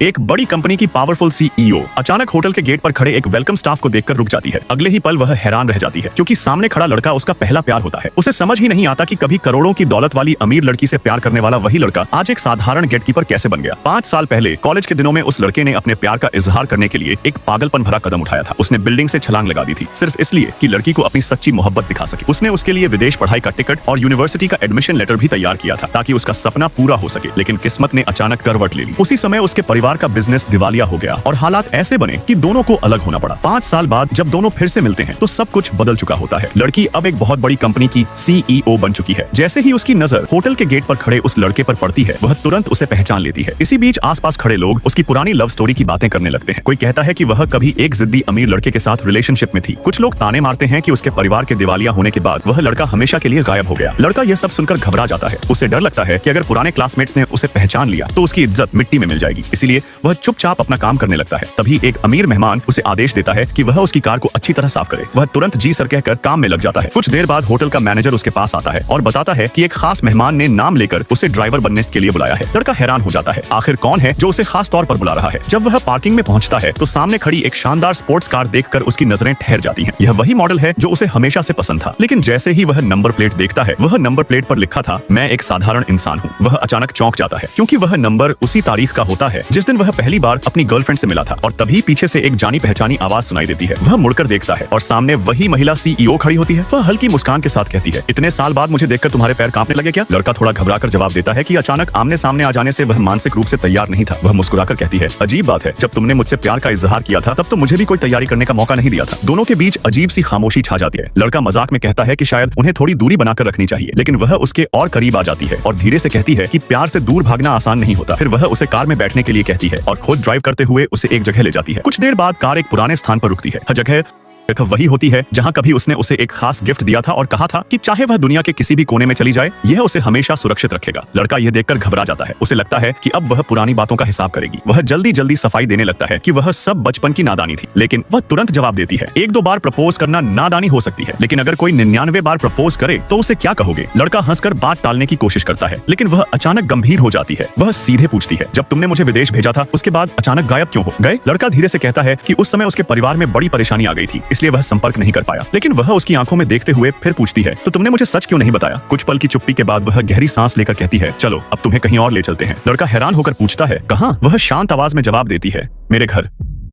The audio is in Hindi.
एक बड़ी कंपनी की पावरफुल सीईओ अचानक होटल के गेट पर खड़े एक वेलकम स्टाफ को देखकर रुक जाती है। अगले ही पल वह हैरान रह जाती है क्योंकि सामने खड़ा लड़का उसका पहला प्यार होता है। उसे समझ ही नहीं आता कि कभी करोड़ों की दौलत वाली अमीर लड़की से प्यार करने वाला वही लड़का आज एक साधारण गेटकीपर कैसे बन गया। 5 साल पहले कॉलेज के दिनों में उस लड़के ने अपने प्यार का इजहार करने के लिए एक पागलपन भरा कदम उठाया था। उसने बिल्डिंग से छलांग लगा दी थी सिर्फ इसलिए कि लड़की को अपनी सच्ची मोहब्बत दिखा सके। उसने उसके लिए विदेश पढ़ाई का टिकट और यूनिवर्सिटी का एडमिशन लेटर भी तैयार किया था ताकि उसका सपना पूरा हो सके। लेकिन किस्मत ने अचानक करवट ले ली। उसी समय उसके परिवार का बिजनेस दिवालिया हो गया और हालात ऐसे बने कि दोनों को अलग होना पड़ा। 5 साल बाद जब दोनों फिर से मिलते हैं तो सब कुछ बदल चुका होता है। लड़की अब एक बहुत बड़ी कंपनी की सीईओ बन चुकी है। जैसे ही उसकी नजर होटल के गेट पर खड़े उस लड़के पर पड़ती है वह तुरंत उसे पहचान लेती है। इसी बीच आसपास खड़े लोग उसकी पुरानी लव स्टोरी की बातें करने लगते हैं। कोई कहता है कि वह कभी एक जिद्दी अमीर लड़के के साथ रिलेशनशिप में थी। कुछ लोग ताने मारते हैं कि उसके परिवार के दिवालिया होने के बाद वह लड़का हमेशा के लिए गायब हो गया। लड़का यह सब सुनकर घबरा जाता है। उसे डर लगता है कि अगर पुराने क्लासमेट्स ने उसे पहचान लिया तो उसकी इज्जत मिट्टी में मिल जाएगी। इसीलिए वह चुपचाप अपना काम करने लगता है। तभी एक अमीर मेहमान उसे आदेश देता है कि वह उसकी कार को अच्छी तरह साफ करे। वह तुरंत जी सर कहकर काम में लग जाता है। कुछ देर बाद होटल का मैनेजर उसके पास आता है और बताता है कि एक खास मेहमान ने नाम लेकर उसे ड्राइवर बनने के लिए बुलाया है। लड़का हैरान हो जाता है, आखिर कौन है जो उसे खास तौर पर बुला रहा है। जब वह पार्किंग में पहुंचता है तो सामने खड़ी एक शानदार स्पोर्ट्स कार देखकर उसकी नजरें ठहर जाती हैं। यह वही मॉडल है जो उसे हमेशा से पसंद था। लेकिन जैसे ही वह नंबर प्लेट देखता है वह नंबर प्लेट पर लिखा था, मैं एक साधारण इंसान हूँ। वह अचानक चौंक जाता है क्योंकि वह नंबर उसी तारीख का होता है जिस दिन वह पहली बार अपनी गर्लफ्रेंड से मिला था। और तभी पीछे से एक जानी पहचानी आवाज सुनाई देती है। वह मुड़कर देखता है और सामने वही महिला सीईओ खड़ी होती है। वह हल्की मुस्कान के साथ कहती है, इतने साल बाद मुझे देखकर तुम्हारे पैर कांपने लगे क्या? लड़का थोड़ा घबराकर जवाब देता है कि अचानक आमने सामने आ जाने से वह मानसिक रूप से तैयार नहीं था। वह मुस्कुराकर कहती है, अजीब बात है, जब तुमने मुझसे प्यार का इजहार किया था तब तो मुझे भी कोई तैयारी करने का मौका नहीं दिया था। दोनों के बीच अजीब सी खामोशी छा जाती है। लड़का मजाक में कहता है कि शायद उन्हें थोड़ी दूरी बनाकर रखनी चाहिए, लेकिन वह उसके और करीब आ जाती है और धीरे से कहती है कि प्यार से दूर भागना आसान नहीं होता। फिर वह उसे कार में बैठने के लिए कहती है और खुद ड्राइव करते हुए उसे एक जगह ले जाती है। कुछ देर बाद कार एक पुराने स्थान पर रुकती है। जगह वही होती है जहां कभी उसने उसे एक खास गिफ्ट दिया था और कहा था कि चाहे वह दुनिया के किसी भी कोने में चली जाए यह उसे हमेशा सुरक्षित रखेगा। लड़का यह देखकर घबरा जाता है। उसे लगता है कि अब वह पुरानी बातों का हिसाब करेगी। वह जल्दी जल्दी सफाई देने लगता है कि वह सब बचपन की नादानी थी। लेकिन वह तुरंत जवाब देती है, 1-2 बार प्रपोज करना नादानी हो सकती है, लेकिन अगर कोई 99 बार प्रपोज करे तो उसे क्या कहोगे? लड़का हंसकर बात टालने की कोशिश करता है, लेकिन वह अचानक गंभीर हो जाती है। वह सीधे पूछती है, जब तुमने मुझे विदेश भेजा था उसके बाद अचानक गायब क्यों हो गए? लड़का धीरे से कहता है कि उस समय उसके परिवार में बड़ी परेशानी आ गई थी, इसलिए वह संपर्क नहीं कर पाया। लेकिन वह उसकी आंखों में देखते हुए फिर पूछती है, तो तुमने मुझे सच क्यों नहीं बताया? कुछ पल की चुप्पी के बाद वह गहरी सांस लेकर कहती है, चलो अब तुम्हें कहीं और ले चलते हैं। लड़का हैरान होकर पूछता है, कहां? वह शांत आवाज में जवाब देती है, मेरे घर।